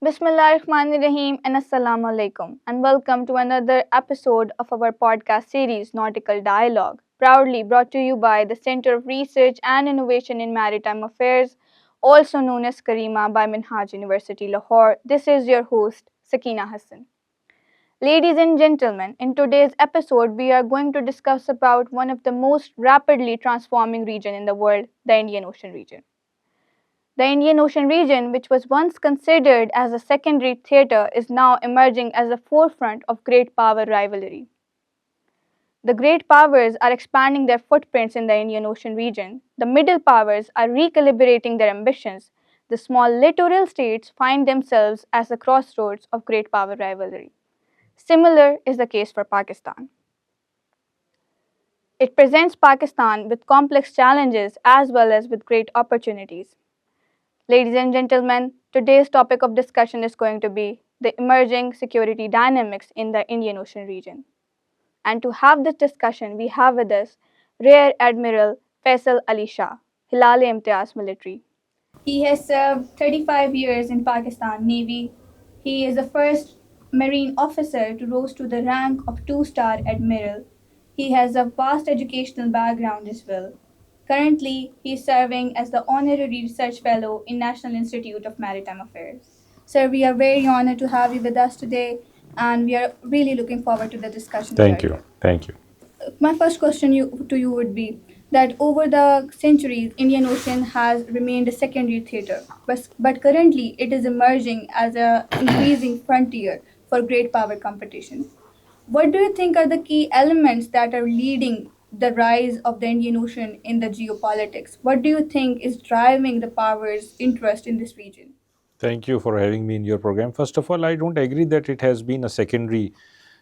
Bismillahirrahmanirrahim and Assalamu alaikum, and welcome to another episode of our podcast series Nautical Dialogue, proudly brought to you by the Center of Research and Innovation in Maritime Affairs, also known as Karima by Minhaj University Lahore. This is your host Sakina Hassan. Ladies and gentlemen, in today's episode we are going to discuss about one of the most rapidly transforming region in the world, the Indian Ocean region. The Indian Ocean region, which was once considered as a secondary theater, is now emerging as the forefront of great power rivalry. The great powers are expanding their footprints in the Indian Ocean region. The middle powers are recalibrating their ambitions. The small littoral states find themselves as the crossroads of great power rivalry. Similar is the case for Pakistan. It presents Pakistan with complex challenges as well as with great opportunities. Ladies and gentlemen, today's topic of discussion is going to be the emerging security dynamics in the Indian Ocean region. And to have this discussion, we have with us Rear Admiral Faisal Ali Shah, Hilal Imtiaz Military. He has served 35 years in Pakistan Navy. He is the first Marine officer to rise to the rank of two-star admiral. He has a vast educational background as well. Currently, he is serving as the Honorary Research Fellow in National Institute of Maritime Affairs. Sir, we are very honored to have you with us today, and we are really looking forward to the discussion. Thank you. Thank you. My first question to you would be that over the centuries, Indian Ocean has remained a secondary theater, but currently it is emerging as an increasing frontier for great power competition. What do you think are the key elements that are leading the rise of the Indian Ocean in the geopolitics? What do you think is driving the powers' interest in this region? Thank you for having me in your program. First of all, I don't agree that it has been a secondary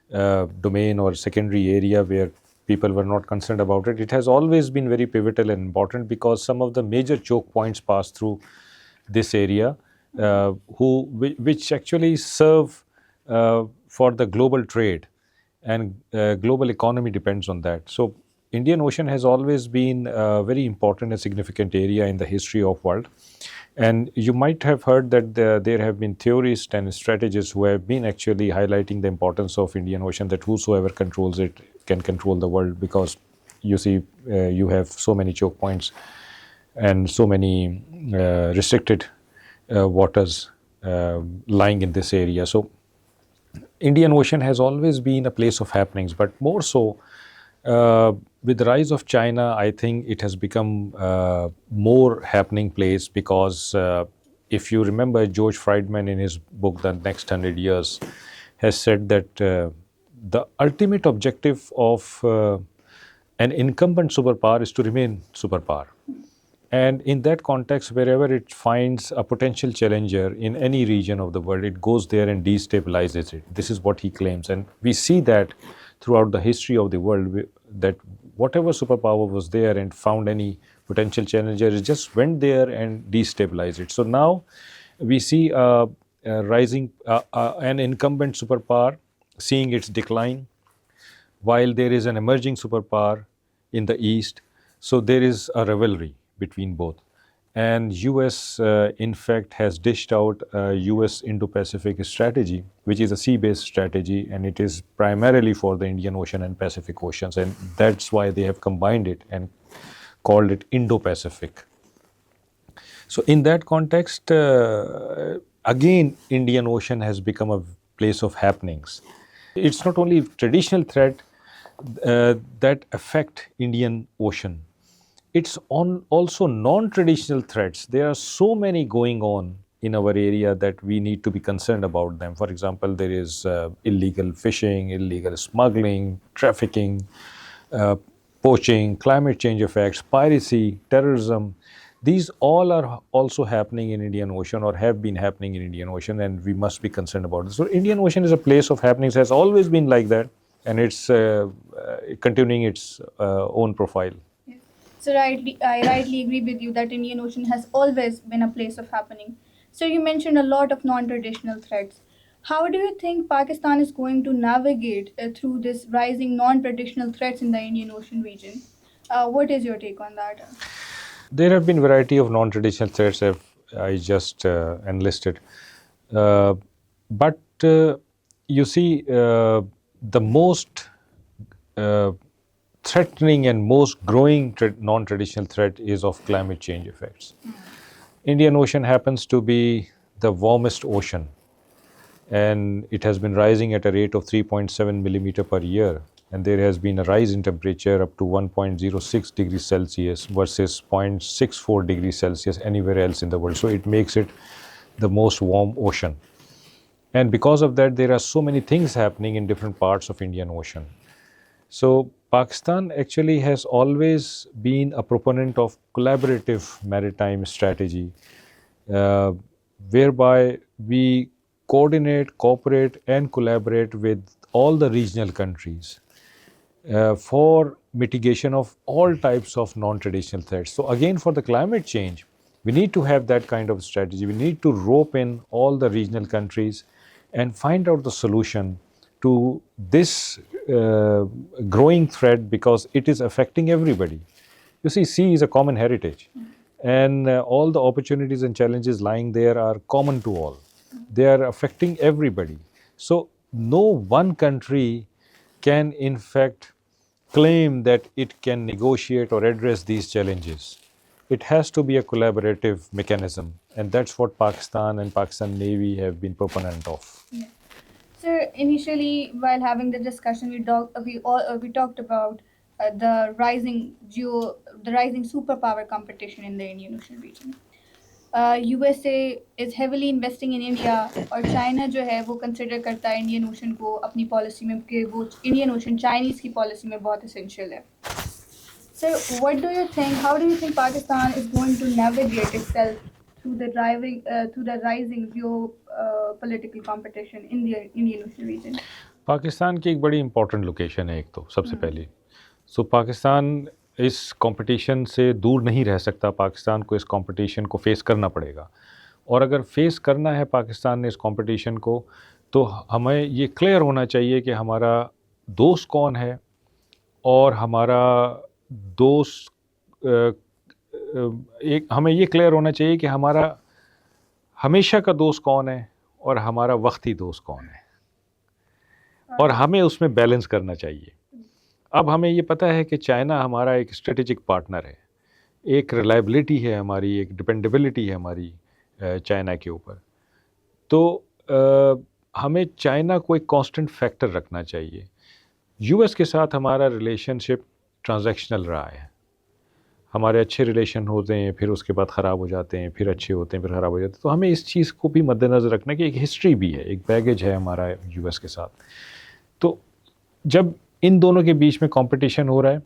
domain or secondary area where people were not concerned about it. It has always been very pivotal and important because some of the major choke points pass through this area, which actually serve for the global trade, and global economy depends on that. So Indian Ocean has always been a very important and significant area in the history of world. And you might have heard that there have been theorists and strategists who have been actually highlighting the importance of Indian Ocean, that whosoever controls it can control the world, because you see you have so many choke points and so many restricted waters lying in this area. So Indian Ocean has always been a place of happenings, but more so with the rise of China, I think it has become more happening place, because if you remember, George Friedman in his book The Next 100 Years has said that the ultimate objective of an incumbent superpower is to remain superpower. And in that context, wherever it finds a potential challenger in any region of the world, it goes there and destabilizes it. This is what he claims. And we see that throughout the history of the world, that whatever superpower was there and found any potential challenger, it just went there and destabilized it. So now we see rising an incumbent superpower seeing its decline, while there is an emerging superpower in the east. So there is a rivalry between both. And US, in fact, has dished out a US Indo-Pacific strategy, which is a sea-based strategy, and it is primarily for the Indian Ocean and Pacific Oceans. And that's why they have combined it and called it Indo-Pacific. So in that context, again, Indian Ocean has become a place of happenings. It's not only traditional threat that affect Indian Ocean. It's also non-traditional threats. There are so many going on in our area that we need to be concerned about them. For example, there is illegal fishing, illegal smuggling, trafficking, poaching, climate change effects, piracy, terrorism. These all are also happening in Indian Ocean, or have been happening in Indian Ocean, and we must be concerned about it. So Indian Ocean is a place of happenings, has always been like that, and it's continuing its own profile. So I rightly agree with you that Indian Ocean has always been a place of happening. So you mentioned a lot of non-traditional threats. How do you think Pakistan is going to navigate through this rising non-traditional threats in the Indian Ocean region? What is your take on that? There have been variety of non-traditional threats I just enlisted. But you see, the most threatening and most growing non-traditional threat is of climate change effects. Indian Ocean happens to be the warmest ocean, and it has been rising at a rate of 3.7 millimeter per year, and there has been a rise in temperature up to 1.06 degrees Celsius versus 0.64 degrees Celsius anywhere else in the world. So it makes it the most warm ocean. And because of that, there are so many things happening in different parts of Indian Ocean. So Pakistan actually has always been a proponent of collaborative maritime strategy, uh, whereby we coordinate, cooperate, and collaborate with all the regional countries for mitigation of all types of non-traditional threats. So again, for the climate change, we need to have that kind of strategy. We need to rope in all the regional countries and find out the solution to this growing threat, because it is affecting everybody. You see, sea is a common heritage, and all the opportunities and challenges lying there are common to all. They are affecting everybody. So no one country can in fact claim that it can negotiate or address these challenges. It has to be a collaborative mechanism, and that's what Pakistan and Pakistan Navy have been proponent of. Yeah. Sir, initially, while having the discussion, we talked about the rising superpower competition in the Indian Ocean region. USA is heavily investing in India, اور China جو ہے وہ consider کرتا ہے Indian ocean کو اپنی policy میں کہ وہ انڈین اوشن چائنیز کی پالیسی میں بہت اسینشیل ہے. Sir what do you think how do you think Pakistan is going to navigate itself through the rising geopolitical competition in the Indian Ocean region? Pakistan کی ایک بڑی امپورٹنٹ لوکیشن ہے ایک تو سب سے پہلے. سو پاکستان اس کمپٹیشن سے دور نہیں رہ سکتا. پاکستان کو اس کمپٹیشن کو فیس کرنا پڑے گا, اور اگر فیس کرنا ہے پاکستان نے اس کمپٹیشن کو, تو ہمیں یہ کلیئر ہونا چاہیے کہ ہمارا دوست کون ہے, اور ہمارا دوست ہمیں یہ کلیئر ہونا چاہیے کہ ہمارا ہمیشہ کا دوست کون ہے اور ہمارا وقتی دوست کون ہے, اور ہمیں اس میں بیلنس کرنا چاہیے. اب ہمیں یہ پتہ ہے کہ چائنا ہمارا ایک اسٹریٹجک پارٹنر ہے, ایک ریلائبلٹی ہے ہماری, ایک ڈپینڈیبلٹی ہے ہماری چائنا کے اوپر. تو ہمیں چائنا کو ایک کانسٹنٹ فیکٹر رکھنا چاہیے. یو ایس کے ساتھ ہمارا ریلیشن شپ ٹرانزیکشنل رہا ہے. ہمارے اچھے ریلیشن ہوتے ہیں, پھر اس کے بعد خراب ہو جاتے ہیں, پھر اچھے ہوتے ہیں, پھر خراب ہو جاتے ہیں. تو ہمیں اس چیز کو بھی مد نظر رکھنا کہ ایک ہسٹری بھی ہے, ایک بیگیج ہے ہمارا یو ایس کے ساتھ. تو جب ان دونوں کے بیچ میں کمپٹیشن ہو رہا ہے,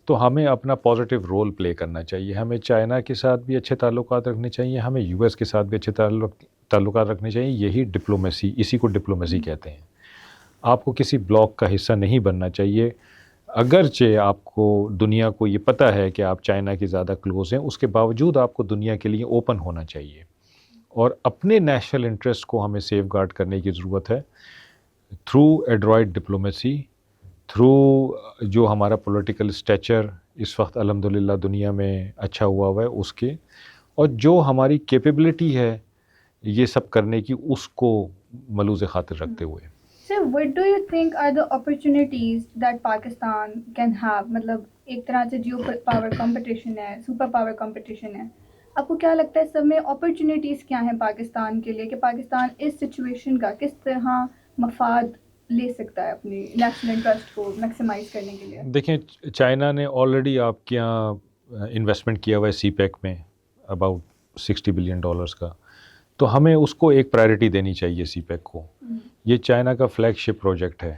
تو ہمیں اپنا پازیٹیو رول پلے کرنا چاہیے. ہمیں چائنا کے ساتھ بھی اچھے تعلقات رکھنے چاہیے, ہمیں یو ایس کے ساتھ بھی اچھے تعلقات رکھنے چاہیے. یہی ڈپلومیسی, اسی کو ڈپلومیسی کہتے ہیں. آپ کو کسی بلاک کا حصہ نہیں بننا چاہیے, اگرچہ آپ کو دنیا کو یہ پتہ ہے کہ آپ چائنا کے زیادہ کلوز ہیں, اس کے باوجود آپ کو دنیا کے لیے اوپن ہونا چاہیے, اور اپنے نیشنل انٹرسٹ کو ہمیں سیف گارڈ کرنے کی ضرورت ہے تھرو ایڈرائٹ ڈپلومیسی, تھرو جو ہمارا پولیٹیکل اسٹیچر اس وقت الحمدللہ دنیا میں اچھا ہوا ہے اس کے, اور جو ہماری کیپیبلٹی ہے یہ سب کرنے کی, اس کو ملوز خاطر رکھتے ہوئے. So what do you think are the opportunities that Pakistan can have? مطلب ایک طرح سے جیو پاور کمپٹیشن ہے, سپر پاور کمپٹیشن ہے. آپ کو کیا لگتا ہے سب میں اپرچونیٹیز کیا ہیں پاکستان کے لیے, کہ پاکستان اس سچویشن کا کس طرح مفاد لے سکتا ہے اپنی نیشنل انٹرسٹ کو میکسیمائز کرنے کے لیے؟ دیکھیں, چائنا نے آلریڈی آپ کے یہاں انویسٹمنٹ کیا ہوا ہے سی پیک میں اباؤٹ $60 بلین کا. تو ہمیں اس کو ایک پرائرٹی دینی چاہیے سی پیک کو. یہ چائنا کا فلیگ شپ پروجیکٹ ہے,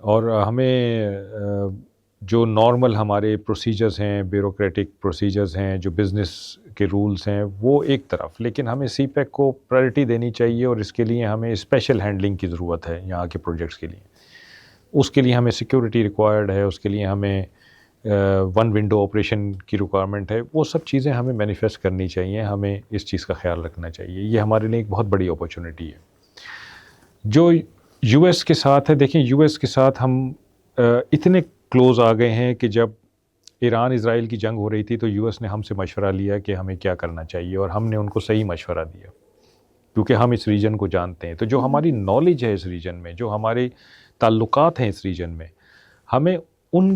اور ہمیں جو نارمل ہمارے پروسیجرز ہیں, بیوروکریٹک پروسیجرز ہیں, جو بزنس کے رولز ہیں, وہ ایک طرف, لیکن ہمیں سی پیک کو پرائرٹی دینی چاہیے, اور اس کے لیے ہمیں اسپیشل ہینڈلنگ کی ضرورت ہے یہاں کے پروجیکٹس کے لیے. اس کے لیے ہمیں سیکیورٹی ریکوائرڈ ہے, اس کے لیے ہمیں ون ونڈو آپریشن کی ریکوائرمنٹ ہے. وہ سب چیزیں ہمیں مینیفیسٹ کرنی چاہیے, ہمیں اس چیز کا خیال رکھنا چاہیے. یہ ہمارے لیے ایک بہت بڑی اپرچونٹی ہے. جو یو ایس کے ساتھ ہے, دیکھیں یو ایس کے ساتھ ہم اتنے کلوز آ گئے ہیں کہ جب ایران اسرائیل کی جنگ ہو رہی تھی تو یو ایس نے ہم سے مشورہ لیا کہ ہمیں کیا کرنا چاہیے, اور ہم نے ان کو صحیح مشورہ دیا. کیونکہ ہم اس ریجن کو جانتے ہیں. تو جو ہماری نالج ہے اس ریجن میں، جو ہمارے تعلقات ہیں اس ریجن میں، ہمیں ان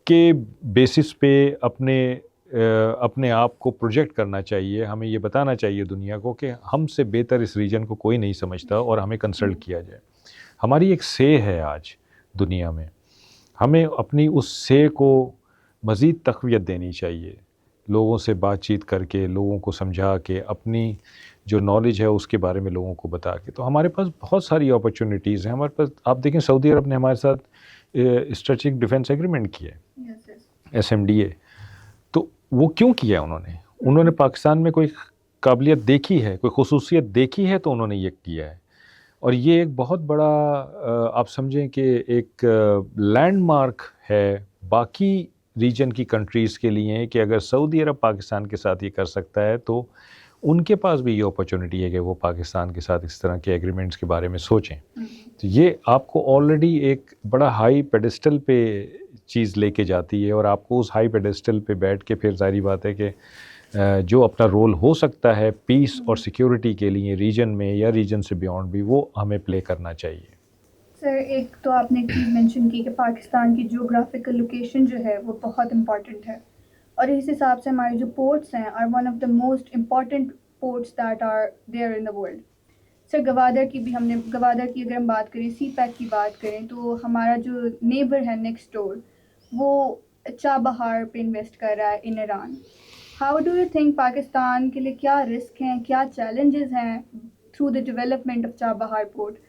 کے بیسس پہ اپنے آپ کو پروجیکٹ کرنا چاہیے. ہمیں یہ بتانا چاہیے دنیا کو کہ ہم سے بہتر اس ریجن کو کوئی نہیں سمجھتا اور ہمیں کنسلٹ کیا جائے. ہماری ایک سے ہے آج دنیا میں، ہمیں اپنی اس سے کو مزید تقویت دینی چاہیے، لوگوں سے بات چیت کر کے، لوگوں کو سمجھا کے، اپنی جو نالج ہے اس کے بارے میں لوگوں کو بتا کے. تو ہمارے پاس بہت ساری اپرچونیٹیز ہیں. ہمارے پاس آپ دیکھیں سعودی عرب نے ہمارے ساتھ اسٹریٹجک ڈیفینس ایگریمنٹ کیا ہے، SMDA. تو وہ کیوں کیا انہوں نے پاکستان میں کوئی قابلیت دیکھی ہے، کوئی خصوصیت دیکھی ہے تو انہوں نے یہ کیا ہے. اور یہ ایک بہت بڑا آپ سمجھیں کہ ایک لینڈ مارک ہے باقی ریجن کی کنٹریز کے لیے کہ اگر سعودی عرب پاکستان کے ساتھ یہ کر سکتا ہے تو ان کے پاس بھی یہ اپرچونٹی ہے کہ وہ پاکستان کے ساتھ اس طرح کے ایگریمنٹس کے بارے میں سوچیں. تو یہ آپ کو آلریڈی ایک بڑا ہائی پیڈسٹل پہ چیز لے کے جاتی ہے، اور آپ کو اس ہائی پیڈسٹل پہ بیٹھ کے پھر ظاہری بات ہے کہ جو اپنا رول ہو سکتا ہے پیس اور سیکیورٹی کے لیے ریجن میں یا ریجن سے بیونڈ بھی، وہ ہمیں پلے کرنا چاہیے. سر ایک تو آپ نے ایک چیز مینشن کی کہ پاکستان کی جیوگرافیکل لوکیشن جو ہے وہ بہت امپورٹنٹ ہے، اور اس حساب سے ہمارے جو پورٹس ہیں are one of the most important ports that are there in the world. Sir Gwadar کی بھی گوادر کی اگر ہم بات کریں، سی پیک کی بات کریں، تو ہمارا جو نیبر ہے نیکسٹ ڈور وہ چابہار پہ انویسٹ کر رہا ہے in Iran. How do you think Pakistan کے لیے کیا رسک ہیں، کیا چیلنجز ہیں through the development of Chabahar port?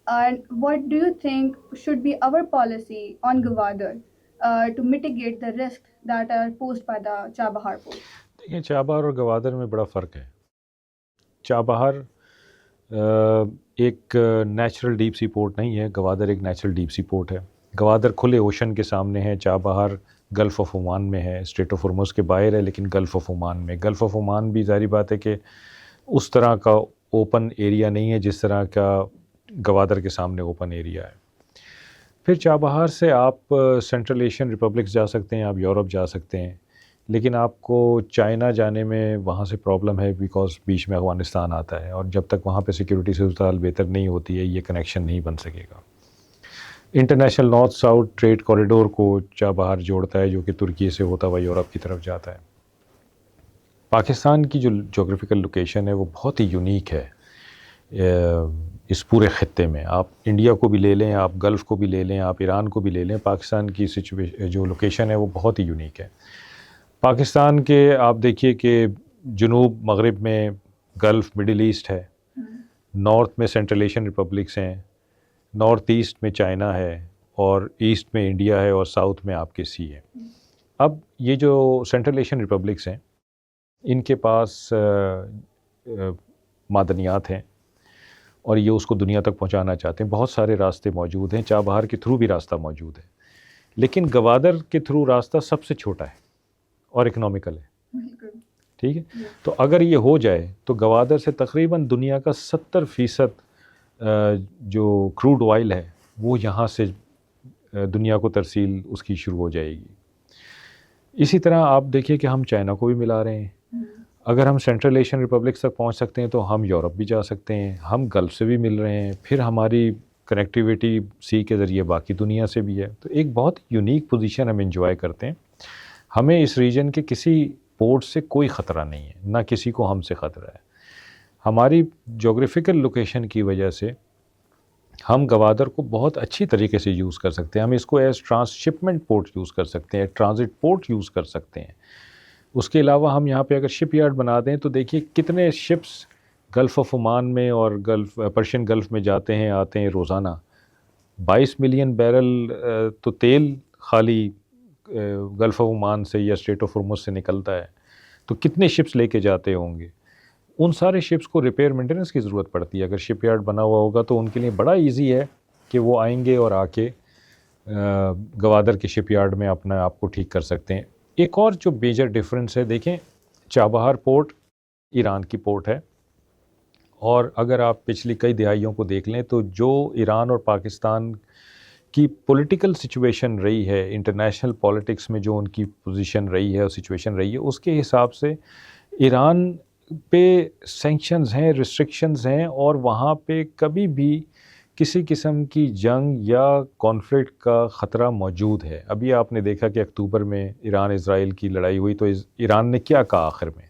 And what do you think should be our policy on Gwadar to mitigate the risks that are posed by the Chabahar port? دیکھیں Chabahar اور گوادر میں بڑا فرق ہے. چابہار ایک نیچرل ڈیپ سی پورٹ نہیں ہے، گوادر ایک نیچرل ڈیپ سی پورٹ ہے. گوادر کھلے اوشن کے سامنے ہے، چابہار گلف آف عمان میں ہے، اسٹریٹ آف ہرمز کے باہر ہے لیکن گلف آف عمان میں. گلف آف عمان بھی ظاہری بات ہے کہ اس طرح کا اوپن ایریا نہیں ہے جس طرح کا گوادر کے سامنے اوپن ایریا ہے. پھر چابہار سے آپ سینٹرل ایشین ریپبلکس جا سکتے ہیں، آپ یورپ جا سکتے ہیں، لیکن آپ کو چائنا جانے میں وہاں سے پرابلم ہے بیکاز بیچ میں افغانستان آتا ہے، اور جب تک وہاں پہ سیکیورٹی صورتحال بہتر نہیں ہوتی ہے یہ کنیکشن نہیں بن سکے گا. International north south trade corridor کو چابہار جوڑتا ہے جو کہ ترکی سے ہوتا ہوا یورپ کی طرف جاتا ہے. پاکستان کی جو جغرافیکل لوکیشن ہے وہ بہت ہی یونیک ہے اس پورے خطے میں. آپ انڈیا کو بھی لے لیں، آپ گلف کو بھی لے لیں، آپ ایران کو بھی لے لیں، پاکستان کی جو لوکیشن ہے وہ بہت ہی یونیک ہے. پاکستان کے آپ دیکھیے کہ جنوب مغرب میں گلف مڈل ایسٹ ہے، نارتھ میں سینٹرل ایشین ریپبلکس ہیں، نارتھ ایسٹ میں چائنا ہے، اور ایسٹ میں انڈیا ہے، اور ساؤتھ میں آپ کے سی ہے. اب یہ جو سینٹرل ایشین ریپبلکس ہیں ان کے پاس معدنیات ہیں اور یہ اس کو دنیا تک پہنچانا چاہتے ہیں. بہت سارے راستے موجود ہیں، چابہار کے تھرو بھی راستہ موجود ہے، لیکن گوادر کے تھرو راستہ سب سے چھوٹا ہے اور اکنامیکل ہے. ٹھیک ہے، تو اگر یہ ہو جائے تو گوادر سے تقریباً دنیا کا 70% جو کروڈ آئل ہے وہ یہاں سے دنیا کو ترسیل اس کی شروع ہو جائے گی. اسی طرح آپ دیکھیے کہ ہم چائنا کو بھی ملا رہے ہیں. اگر ہم سینٹرل ایشین ریپبلکس تک پہنچ سکتے ہیں تو ہم یورپ بھی جا سکتے ہیں، ہم گلف سے بھی مل رہے ہیں، پھر ہماری کنیکٹیویٹی سی کے ذریعے باقی دنیا سے بھی ہے. تو ایک بہت یونیک پوزیشن ہم انجوائے کرتے ہیں. ہمیں اس ریجن کے کسی پورٹ سے کوئی خطرہ نہیں ہے، نہ کسی کو ہم سے خطرہ ہے. ہماری جغرافیکل لوکیشن کی وجہ سے ہم گوادر کو بہت اچھی طریقے سے یوز کر سکتے ہیں. ہم اس کو as transshipment port use کر سکتے ہیں، ٹرانزٹ پورٹ یوز کر سکتے ہیں. اس کے علاوہ ہم یہاں پہ اگر شپ یارڈ بنا دیں تو دیکھیے کتنے شپس گلف آف عمان میں اور پرشین گلف میں جاتے ہیں آتے ہیں روزانہ. 22 ملین بیرل تو تیل خالی گلف آف عمان سے یا اسٹریٹ آف ہرمز سے نکلتا ہے. تو کتنے شپس لے کے جاتے ہوں گے. ان سارے شپس کو ریپیئر مینٹیننس کی ضرورت پڑتی ہے. اگر شپ یارڈ بنا ہوا ہوگا تو ان کے لیے بڑا ایزی ہے کہ وہ آئیں گے اور آ کے گوادر کے شپ یارڈ میں اپنا آپ کو ٹھیک کر سکتے ہیں. ایک اور جو میجر ڈفرینس ہے، دیکھیں چابہار پورٹ ایران کی پورٹ ہے، اور اگر آپ پچھلی کئی دہائیوں کو دیکھ لیں تو جو ایران اور پاکستان کی پولیٹیکل سچویشن رہی ہے، انٹرنیشنل پولیٹکس میں جو ان کی پوزیشن رہی ہے اور سچویشن رہی ہے، اس کے حساب سے ایران پہ سینکشنز ہیں, ریسٹرکشنز ہیں, اور وہاں پہ کبھی بھی کسی قسم کی جنگ یا کانفلکٹ کا خطرہ موجود ہے. ابھی آپ نے دیکھا کہ اکتوبر میں ایران اسرائیل کی لڑائی ہوئی, تو ایران نے کیا کہا آخر میں؟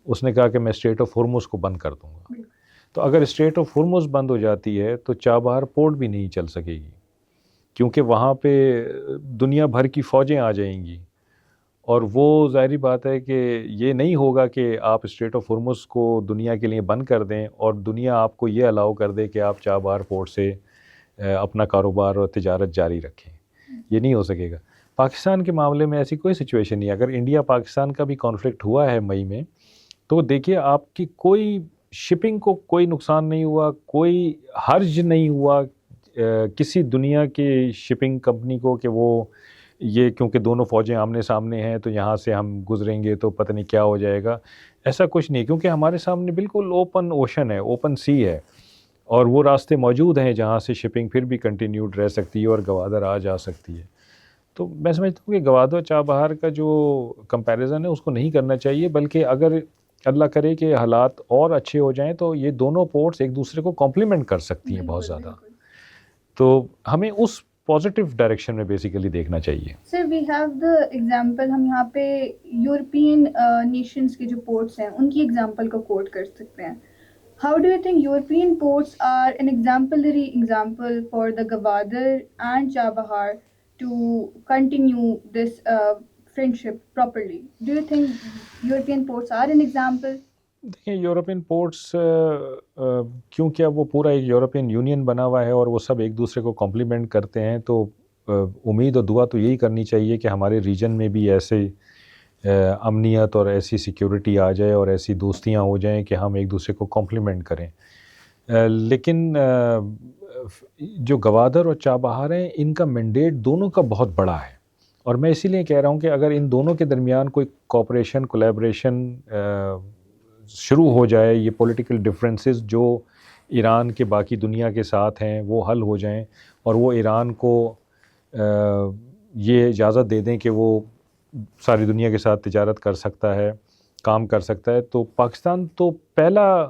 اس نے کہا کہ میں اسٹریٹ آف ہرمز کو بند کر دوں گا. تو اگر اسٹریٹ آف ہرمز بند ہو جاتی ہے تو چابہار پورٹ بھی نہیں چل سکے گی, کیونکہ وہاں پہ دنیا بھر کی فوجیں آ جائیں گی, اور وہ ظاہری بات ہے کہ یہ نہیں ہوگا کہ آپ اسٹریٹ آف ہرمز کو دنیا کے لیے بند کر دیں اور دنیا آپ کو یہ الاؤ کر دے کہ آپ چابہار پورٹ سے اپنا کاروبار اور تجارت جاری رکھیں. یہ نہیں ہو سکے گا. پاکستان کے معاملے میں ایسی کوئی سچویشن نہیں ہے. اگر انڈیا پاکستان کا بھی کانفلکٹ ہوا ہے مئی میں, تو دیکھیے آپ کی کوئی شپنگ کو کوئی نقصان نہیں ہوا, کوئی حرج نہیں ہوا کسی دنیا کی شپنگ کمپنی کو کہ وہ یہ کیونکہ دونوں فوجیں آمنے سامنے ہیں تو یہاں سے ہم گزریں گے تو پتہ نہیں کیا ہو جائے گا. ایسا کچھ نہیں, کیونکہ ہمارے سامنے بالکل اوپن اوشن ہے, اوپن سی ہے, اور وہ راستے موجود ہیں جہاں سے شپنگ پھر بھی کنٹینیوڈ رہ سکتی ہے اور گوادر آ جا سکتی ہے. تو میں سمجھتا ہوں کہ گوادر چابہار کا جو کمپیریزن ہے اس کو نہیں کرنا چاہیے, بلکہ اگر اللہ کرے کہ حالات اور اچھے ہو جائیں تو یہ دونوں پورٹس ایک دوسرے کو کمپلیمنٹ کر سکتی ہیں بہت زیادہ. تو ہمیں اس پازیٹیو ڈائریکشن میں بیسیکلی دیکھنا چاہیے. سر وی ہیو دا ایگزامپل, ہم یہاں پہ یورپین نیشنز کے جو پورٹس ہیں ان کی ایگزامپل کو کوٹ کر سکتے ہیں. How do you think European ports are an exemplary example for the Gwadar and Chabahar to continue this friendship properly? Do you think European ports are an example? دیکھیں European ports کیونکہ اب وہ پورا ایک یورپین یونین بنا ہوا ہے اور وہ سب ایک دوسرے کو کمپلیمنٹ کرتے ہیں, تو امید اور دعا تو یہی کرنی چاہیے کہ ہمارے ریجن میں بھی ایسے امنیت اور ایسی سیکیورٹی آ جائے اور ایسی دوستیاں ہو جائیں کہ ہم ایک دوسرے کو کمپلیمنٹ کریں. لیکن جو گوادر اور چابہار ہیں ان کا مینڈیٹ دونوں کا بہت بڑا ہے, اور میں اسی لیے کہہ رہا ہوں کہ اگر ان دونوں کے درمیان کوئی کوپریشن کولیبریشن شروع ہو جائے, یہ پولیٹیکل ڈفرینسز جو ایران کے باقی دنیا کے ساتھ ہیں وہ حل ہو جائیں, اور وہ ایران کو یہ اجازت دے دیں کہ وہ ساری دنیا کے ساتھ تجارت کر سکتا ہے, کام کر سکتا ہے, تو پاکستان تو پہلا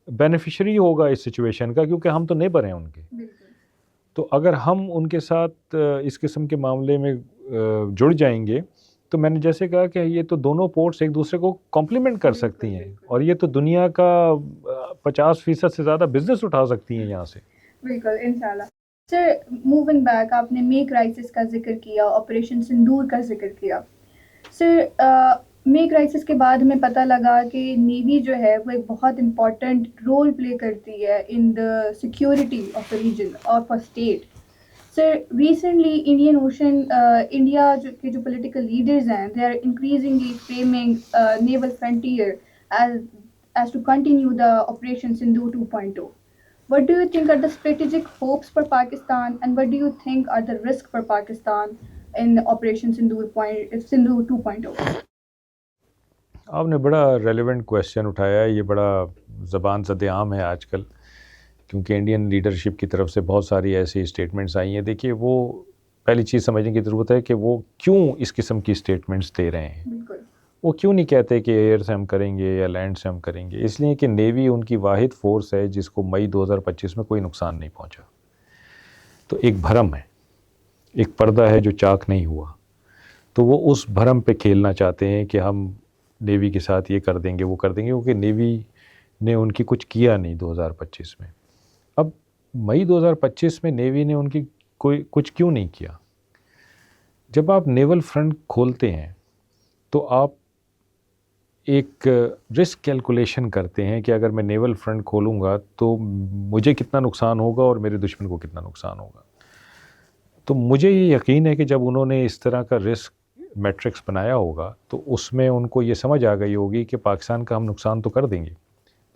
بینیفیشری ہوگا اس سچویشن کا, کیونکہ ہم تو نیبر ہیں ان کے. تو اگر ہم ان کے ساتھ اس قسم کے معاملے میں جڑ جائیں گے تو میں نے جیسے کہا کہ یہ تو دونوں پورٹس ایک دوسرے کو کمپلیمنٹ کر سکتی ہیں, اور یہ تو دنیا کا 50% سے زیادہ بزنس اٹھا سکتی ہیں یہاں سے. بالکل انشاءاللہ. سر موونگ بیک, آپ نے مے کرائسس کا ذکر کیا, آپریشن سندور کا ذکر کیا. سر مے کرائسس کے بعد ہمیں پتہ لگا کہ نیوی جو ہے وہ ایک بہت امپورٹنٹ رول پلے کرتی ہے in the security of a region of a state. Sir recently Indian Ocean, India کے جو پولیٹیکل لیڈرز ہیں, they are increasingly framing naval frontier as to continue the Operation Sindoor 2.0. What do you think are the strategic hopes for Pakistan, and what do you think are the risks for Pakistan in Operation Sindoor 2.0? آپ نے بڑا relevant question اٹھایا ہے, یہ بڑا زبان زد عام ہے آج کل, کیونکہ انڈین لیڈرشپ کی طرف سے بہت ساری ایسی اسٹیٹمنٹس آئی ہیں. دیکھیے وہ پہلی چیز سمجھنے کی ضرورت ہے کہ وہ کیوں اس قسم کی اسٹیٹمنٹس دے رہے ہیں. بالکل. وہ کیوں نہیں کہتے کہ ایئر سے ہم کریں گے یا لینڈ سے ہم کریں گے؟ اس لیے کہ نیوی ان کی واحد فورس ہے جس کو مئی 2025 میں کوئی نقصان نہیں پہنچا. تو ایک بھرم ہے, ایک پردہ ہے جو چاک نہیں ہوا, تو وہ اس بھرم پہ کھیلنا چاہتے ہیں کہ ہم نیوی کے ساتھ یہ کر دیں گے وہ کر دیں گے, کیونکہ نیوی نے ان کی کچھ کیا نہیں 2025 میں. اب مئی 2025 میں نیوی نے ان کی کوئی کچھ کیوں نہیں کیا؟ جب آپ نیول فرنٹ کھولتے ہیں تو آپ ایک رسک کیلکولیشن کرتے ہیں کہ اگر میں نیول فرنٹ کھولوں گا تو مجھے کتنا نقصان ہوگا اور میرے دشمن کو کتنا نقصان ہوگا. تو مجھے یہ یقین ہے کہ جب انہوں نے اس طرح کا رسک میٹرکس بنایا ہوگا تو اس میں ان کو یہ سمجھ آ گئی ہوگی کہ پاکستان کا ہم نقصان تو کر دیں گے,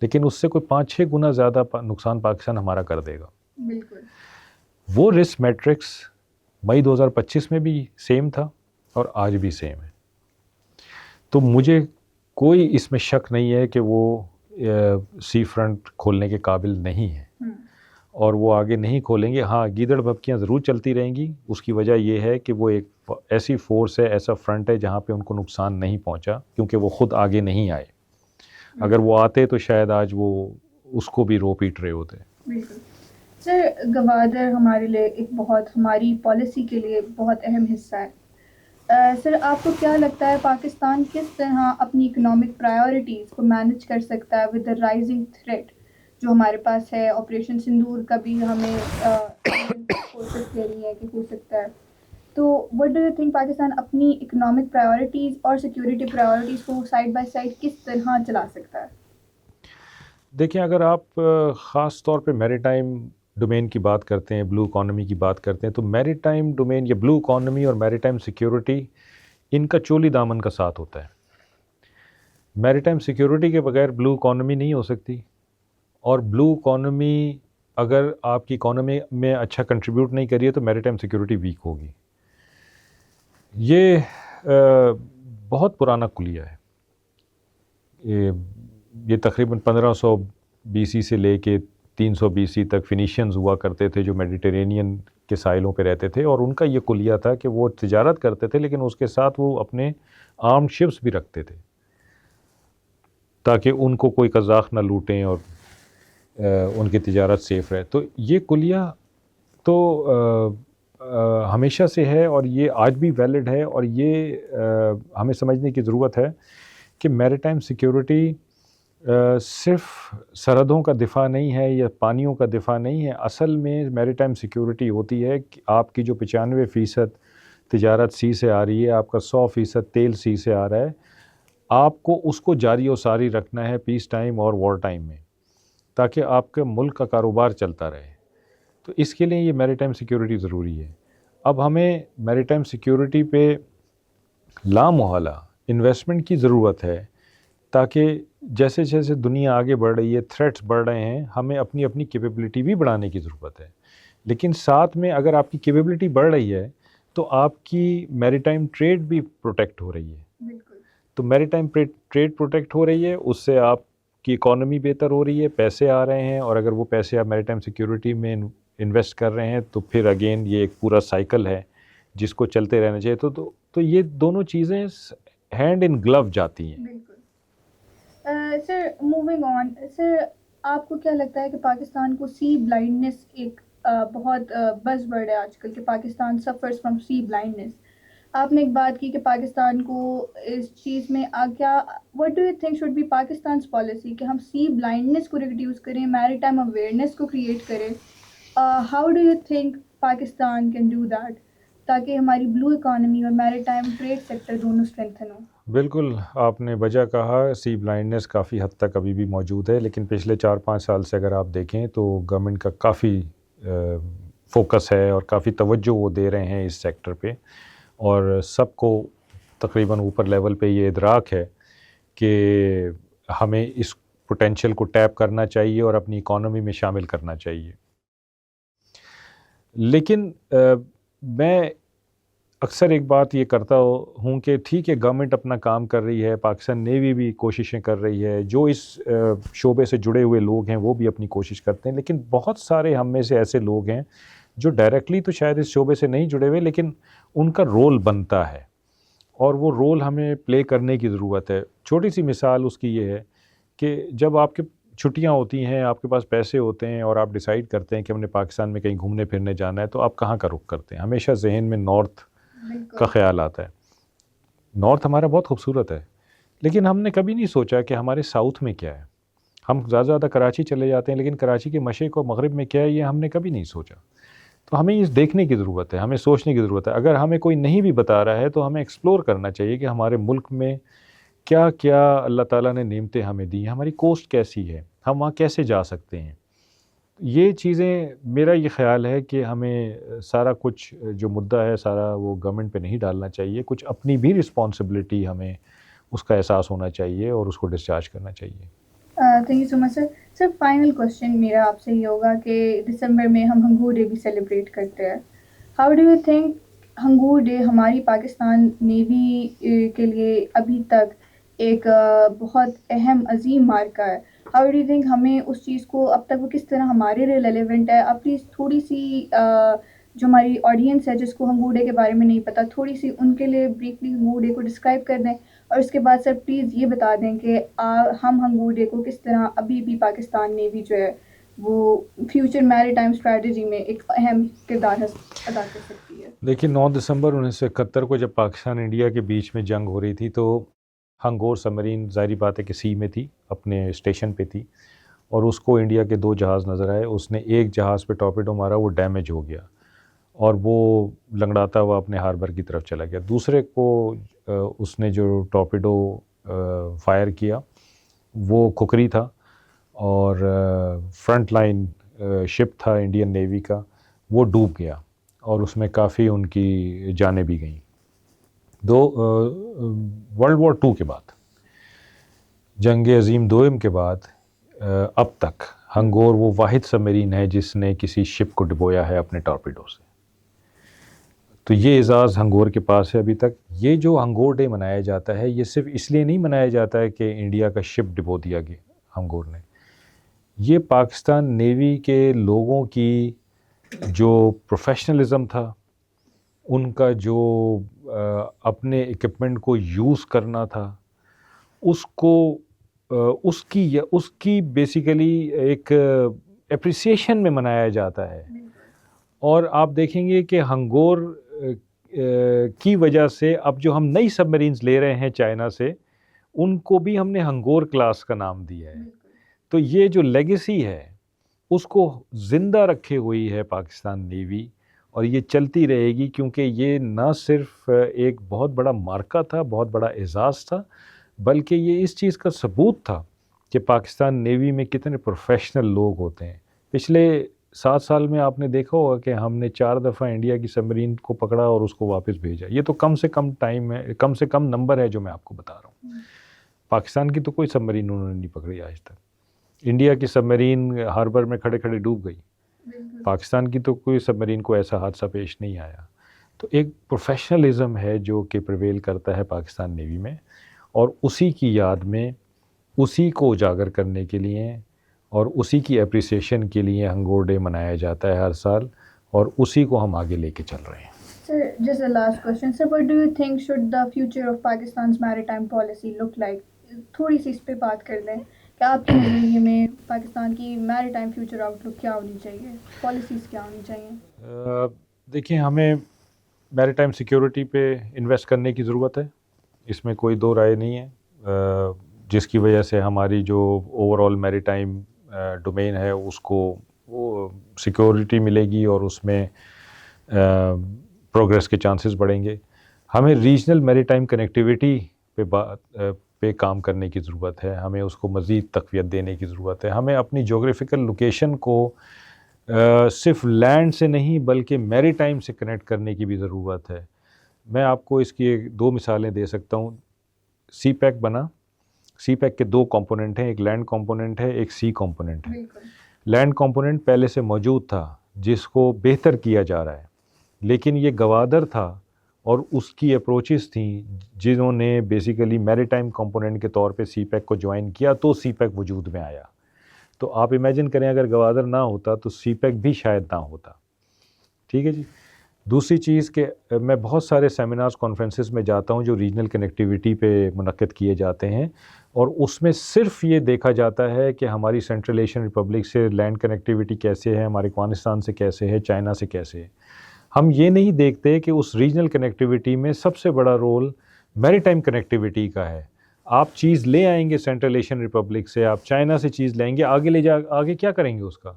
لیکن اس سے کوئی 5-6 گنا زیادہ نقصان پاکستان ہمارا کر دے گا. بالکل. وہ رسک میٹرکس مئی 2025 میں بھی سیم تھا اور آج بھی سیم ہے. تو مجھے کوئی اس میں شک نہیں ہے کہ وہ سی فرنٹ کھولنے کے قابل نہیں ہے, اور وہ آگے نہیں کھولیں گے. ہاں, گیدڑ بھبکیاں ضرور چلتی رہیں گی. اس کی وجہ یہ ہے کہ وہ ایک ایسی فورس ہے, ایسا فرنٹ ہے جہاں پہ ان کو نقصان نہیں پہنچا, کیونکہ وہ خود آگے نہیں آئے. اگر وہ آتے تو شاید آج وہ اس کو بھی رو پیٹ رہے ہوتے. بالکل. سر گوادر ہمارے لیے ایک بہت ہماری پالیسی کے لیے بہت اہم حصہ ہے. سر آپ کو کیا لگتا ہے پاکستان کس طرح اپنی اکنامک پرائیورٹیز کو مینیج کر سکتا ہے ود دا رائزنگ تھریٹ جو ہمارے پاس ہے؟ آپریشن سندور کا بھی ہمیں فورسز کہہ رہی ہے کہ ہو سکتا ہے. تو what do you think Pakistan اپنی اکنامک پرائیورٹیز اور سیکورٹی پرائیورٹیز کو سائڈ بائی سائڈ کس طرح چلا سکتا ہے؟ دیکھیں اگر آپ خاص طور پہ میری ٹائم ڈومین کی بات کرتے ہیں, بلو اکانومی کی بات کرتے ہیں, تو میری ٹائم ڈومین یا بلو اکانومی اور میری ٹائم سیکیورٹی ان کا چولی دامن کا ساتھ ہوتا ہے. میری ٹائم سیکیورٹی کے بغیر بلو اکانومی نہیں ہو سکتی, اور بلو اکانومی اگر آپ کی اکانومی میں اچھا کنٹریبیوٹ نہیں کریے تو میری ٹائم سیکیورٹی ویک ہوگی. یہ بہت پرانا کلیہ ہے. یہ تقریباً 1500 BC سے لے کے 300 BC تک فینیشینز ہوا کرتے تھے جو میڈیٹرینین کے ساحلوں پہ رہتے تھے, اور ان کا یہ کلیہ تھا کہ وہ تجارت کرتے تھے لیکن اس کے ساتھ وہ اپنے آرمڈ شپس بھی رکھتے تھے تاکہ ان کو کوئی قزاق نہ لوٹیں اور ان کی تجارت سیف رہے. تو یہ کلیہ تو ہمیشہ سے ہے اور یہ آج بھی ویلڈ ہے, اور یہ ہمیں سمجھنے کی ضرورت ہے کہ میری ٹائم سیکیورٹی صرف سرحدوں کا دفاع نہیں ہے یا پانیوں کا دفاع نہیں ہے. اصل میں میری ٹائم سیکیورٹی ہوتی ہے کہ آپ کی جو 95% تجارت سی سے آ رہی ہے, آپ کا 100% تیل سی سے آ رہا ہے, آپ کو اس کو جاری و ساری رکھنا ہے پیس ٹائم اور وار ٹائم میں, تاکہ آپ کے ملک کا کاروبار چلتا رہے. تو اس کے لیے یہ میری ٹائم سیکیورٹی ضروری ہے. اب ہمیں میری ٹائم سیکیورٹی پہ لامحالہ انویسٹمنٹ کی ضرورت ہے, تاکہ جیسے جیسے دنیا آگے بڑھ رہی ہے, تھریٹس بڑھ رہے ہیں, ہمیں اپنی اپنی کیپیبلٹی بھی بڑھانے کی ضرورت ہے. لیکن ساتھ میں اگر آپ کی کیپیبلٹی بڑھ رہی ہے تو آپ کی میری ٹائم ٹریڈ بھی پروٹیکٹ ہو رہی ہے. بالکل. تو میری ٹائم ٹریڈ پروٹیکٹ ہو رہی ہے, اس سے آپ کی اکانومی بہتر ہو رہی ہے, پیسے آ رہے ہیں, اور اگر وہ پیسے آپ میری ٹائم سیکیورٹی میں انویسٹ کر رہے ہیں تو پھر اگین یہ ایک پورا سائیکل ہے جس کو چلتے رہنا چاہیے. تو یہ دونوں چیزیں ہینڈ ان گلو جاتی ہیں. بالکل. سر موونگ آن, سر آپ کو کیا لگتا ہے کہ پاکستان کو سی بلائنڈنس ایک بہت بز ورڈ ہے آج کل کہ Pakistan suffers from sea blindness. آپ نے ایک بات کی کہ پاکستان کو اس چیز میں کیا what do you think should be پاکستان's پالیسی کہ ہم سی بلائنڈنس کو ریڈیوس کریں, میری ٹائم اویئرنیس کو کریٹ کریں. How do you think Pakistan can do that تاکہ ہماری بلو اکانومی اور میری ٹائم ٹریڈ سیکٹر دونوں اسٹرینتھن ہوں؟ بالکل آپ نے وجہ کہا. سی بلائنڈنس کافی حد تک ابھی بھی موجود ہے, لیکن پچھلے 4-5 سال سے اگر آپ دیکھیں تو گورنمنٹ کا کافی فوکس ہے اور کافی توجہ وہ دے رہے ہیں اس سیکٹر پہ, اور سب کو تقریباً اوپر لیول پہ یہ ادراک ہے کہ ہمیں اس پوٹینشیل کو ٹیپ کرنا چاہیے اور اپنی اکانومی میں شامل کرنا چاہیے. لیکن میں اکثر ایک بات یہ کرتا ہوں کہ ٹھیک ہے گورنمنٹ اپنا کام کر رہی ہے, پاکستان نیوی بھی کوششیں کر رہی ہے, جو اس شعبے سے جڑے ہوئے لوگ ہیں وہ بھی اپنی کوشش کرتے ہیں, لیکن بہت سارے ہم میں سے ایسے لوگ ہیں جو ڈائریکٹلی تو شاید اس شعبے سے نہیں جڑے ہوئے لیکن ان کا رول بنتا ہے, اور وہ رول ہمیں پلے کرنے کی ضرورت ہے. چھوٹی سی مثال اس کی یہ ہے کہ جب آپ کے چھٹیاں ہوتی ہیں, آپ کے پاس پیسے ہوتے ہیں اور آپ ڈیسائیڈ کرتے ہیں کہ ہم نے پاکستان میں کہیں گھومنے پھرنے جانا ہے, تو آپ کہاں کا رخ کرتے ہیں؟ ہمیشہ ذہن میں نارتھ کا خیال آتا ہے. نارتھ ہمارا بہت خوبصورت ہے, لیکن ہم نے کبھی نہیں سوچا کہ ہمارے ساؤتھ میں کیا ہے. ہم زیادہ کراچی چلے جاتے ہیں, لیکن کراچی کے مشرق اور مغرب میں کیا ہے یہ ہم نے کبھی نہیں سوچا. تو ہمیں اس دیکھنے کی ضرورت ہے, ہمیں سوچنے کی ضرورت ہے. اگر ہمیں کوئی نہیں بھی بتا رہا ہے تو ہمیں ایکسپلور کرنا چاہیے کہ ہمارے ملک میں کیا کیا اللہ تعالیٰ نے نعمتیں ہمیں دی ہیں, ہماری کوسٹ کیسی ہے, ہم وہاں کیسے جا سکتے ہیں. یہ چیزیں میرا یہ خیال ہے کہ ہمیں سارا کچھ جو مدعا ہے سارا وہ گورنمنٹ پہ نہیں ڈالنا چاہیے, کچھ اپنی بھی رسپانسبلٹی ہمیں اس کا احساس ہونا چاہیے اور اس کو ڈسچارج کرنا چاہیے. Thank you so much sir. Sir final question میرا آپ سے یہ ہوگا کہ دسمبر میں ہم ہنگور ڈے بھی سیلیبریٹ کرتے ہیں. How do you think Hangor day ہماری پاکستان نیوی کے لیے ابھی تک ایک بہت اہم عظیم مارکہ ہے؟ ہاؤ ڈو یو تھنک ہمیں اس چیز کو اب تک وہ کس طرح ہمارے لیے ریلیونٹ ہے؟ آپ پلیز تھوڑی سی جو ہماری آڈینس ہے جس کو ہنگور ڈے کے بارے میں نہیں پتہ، تھوڑی سی ان کے لیے بریفلی ہنگور ڈے کو ڈسکرائب کر دیں، اور اس کے بعد سر پلیز یہ بتا دیں کہ ہم ہنگور ڈے کو کس طرح ابھی بھی پاکستان نیوی جو ہے وہ فیوچر میری ٹائم اسٹریٹجی میں ایک اہم کردار ادا کر سکتی ہے. دیکھیے 9 دسمبر 1971 کو جب پاکستان انڈیا کے بیچ میں جنگ ہو رہی تھی تو ہنگور سبمرین ظاہری بات ہے کہ سی میں تھی، اپنے اسٹیشن پہ تھی، اور اس کو انڈیا کے 2 جہاز نظر آئے. اس نے ایک جہاز پہ ٹارپیڈو مارا، وہ ڈیمیج ہو گیا اور وہ لنگڑاتا ہوا اپنے ہاربر کی طرف چلا گیا. دوسرے کو اس نے جو ٹارپیڈو فائر کیا وہ کھکری تھا، اور فرنٹ لائن شپ تھا انڈین نیوی کا، وہ ڈوب گیا اور اس میں کافی ان کی جانیں بھی گئیں. ورلڈ وار 2 کے بعد، جنگ عظیم دوئم کے بعد اب تک ہنگور وہ واحد سبمرین ہے جس نے کسی شپ کو ڈبویا ہے اپنے ٹارپیڈو سے. تو یہ اعزاز ہنگور کے پاس ہے ابھی تک. یہ جو ہنگور ڈے منایا جاتا ہے یہ صرف اس لیے نہیں منایا جاتا ہے کہ انڈیا کا شپ ڈبو دیا گیا ہنگور نے. یہ پاکستان نیوی کے لوگوں کی جو پروفیشنلزم تھا، ان کا جو اپنے اکوپمنٹ کو یوز کرنا تھا، اس کی بیسیکلی ایک اپریسیشن میں منایا جاتا ہے. اور آپ دیکھیں گے کہ ہنگور کی وجہ سے اب جو ہم نئی سبمرینز لے رہے ہیں چائنا سے، ان کو بھی ہم نے ہنگور کلاس کا نام دیا ہے. تو یہ جو لیگیسی ہے اس کو زندہ رکھے ہوئی ہے پاکستان نیوی، اور یہ چلتی رہے گی، کیونکہ یہ نہ صرف ایک بہت بڑا مارکہ تھا، بہت بڑا اعزاز تھا، بلکہ یہ اس چیز کا ثبوت تھا کہ پاکستان نیوی میں کتنے پروفیشنل لوگ ہوتے ہیں. پچھلے 7 سال میں آپ نے دیکھا ہوگا کہ ہم نے 4 دفعہ انڈیا کی سبمرین کو پکڑا اور اس کو واپس بھیجا. یہ تو کم سے کم ٹائم ہے، کم سے کم نمبر ہے جو میں آپ کو بتا رہا ہوں. پاکستان کی تو کوئی سبمرین انہوں نے نہیں پکڑی آج تک. انڈیا کی سبمرین ہاربر میں کھڑے کھڑے ڈوب گئی، پاکستان کی تو کوئی سبمرین کو ایسا حادثہ پیش نہیں آیا. تو ایک پروفیشنلزم ہے جو کہ پریویل کرتا ہے پاکستان نیوی میں، اور اسی کی یاد میں، اسی کو اجاگر کرنے کے لیے اور اسی کی اپریسیشن کے لیے ہنگور ڈے منایا جاتا ہے ہر سال، اور اسی کو ہم آگے لے کے چل رہے ہیں. Sir, just a last question. Sir, what do you think should the future of Pakistan's maritime policy look like? تھوڑی سی اس پہ بات کر لیں کہ آپ کے نظریے میں پاکستان کی میری ٹائم فیوچر آؤٹ لک کیا ہونی چاہیے، پالیسیز کیا ہونی چاہیے؟ دیکھیں، ہمیں میری ٹائم سیکیورٹی پہ انویسٹ کرنے کی ضرورت ہے، اس میں کوئی دو رائے نہیں ہے، جس کی وجہ سے ہماری جو اوور آل میری ٹائم ڈومین ہے اس کو وہ سیکیورٹی ملے گی اور اس میں پروگریس کے چانسز بڑھیں گے. ہمیں ریجنل میری ٹائم کنیکٹیویٹی پہ کام کرنے کی ضرورت ہے، ہمیں اس کو مزید تقویت دینے کی ضرورت ہے. ہمیں اپنی جغرافیکل لوکیشن کو صرف لینڈ سے نہیں بلکہ میری ٹائم سے کنیکٹ کرنے کی بھی ضرورت ہے. میں آپ کو اس کی 2 مثالیں دے سکتا ہوں. سی پیک بنا، سی پیک کے 2 کمپوننٹ ہیں، ایک لینڈ کمپوننٹ ہے، ایک سی کمپوننٹ ہے. لینڈ کمپوننٹ پہلے سے موجود تھا جس کو بہتر کیا جا رہا ہے، لیکن یہ گوادر تھا اور اس کی اپروچز تھیں جنہوں نے بیسیکلی میری ٹائم کمپوننٹ کے طور پہ سی پیک کو جوائن کیا تو سی پیک وجود میں آیا. تو آپ امیجن کریں اگر گوادر نہ ہوتا تو سی پیک بھی شاید نہ ہوتا. ٹھیک ہے جی. دوسری چیز کہ میں بہت سارے سیمینارز کانفرنسز میں جاتا ہوں جو ریجنل کنیکٹیویٹی پہ منعقد کیے جاتے ہیں، اور اس میں صرف یہ دیکھا جاتا ہے کہ ہماری سینٹرل ایشین ریپبلک سے لینڈ کنیکٹیویٹی کیسے ہے، ہمارے افغانستان سے کیسے ہے، چائنا سے کیسے ہے. ہم یہ نہیں دیکھتے کہ اس ریجنل کنیکٹیویٹی میں سب سے بڑا رول میری ٹائم کنیکٹیویٹی کا ہے. آپ چیز لے آئیں گے سینٹرل ایشین ریپبلک سے، آپ چائنا سے چیز لیں گے، آگے کیا کریں گے اس کا؟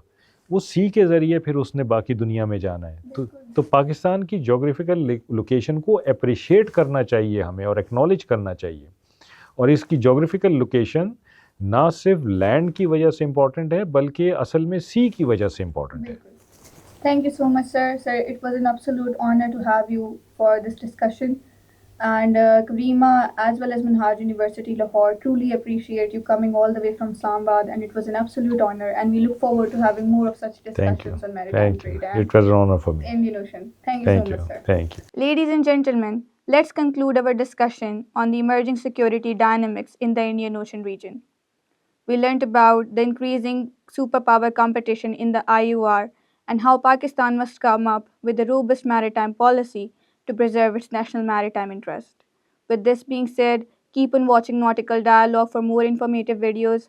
وہ سی کے ذریعے پھر اس نے باقی دنیا میں جانا ہے. تو پاکستان کی جغرافیکل لوکیشن کو اپریشیٹ کرنا چاہیے ہمیں اور ایکنالج کرنا چاہیے. اور اس کی جغرافیکل لوکیشن نہ صرف لینڈ کی وجہ سے امپورٹنٹ ہے بلکہ اصل میں سی کی وجہ سے امپورٹنٹ ہے. Thank you so much, sir. Sir, it was an absolute honor to have you for this discussion. And Karima, as well as Minhaj University Lahore, truly appreciate you coming all the way from Islamabad, and it was an absolute honor. And we look forward to having more of such discussions on maritime trade and It was an honor for me. Indian Ocean. Thank you so much, sir. Thank you. Ladies and gentlemen, let's conclude our discussion on the emerging security dynamics in the Indian Ocean region. We learned about the increasing superpower competition in the IUR and how Pakistan must come up with a robust maritime policy to preserve its national maritime interest. With this being said, keep on watching Nautical Dialogue for more informative videos.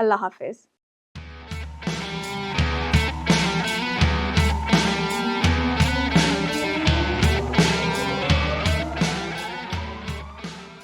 Allah Hafiz.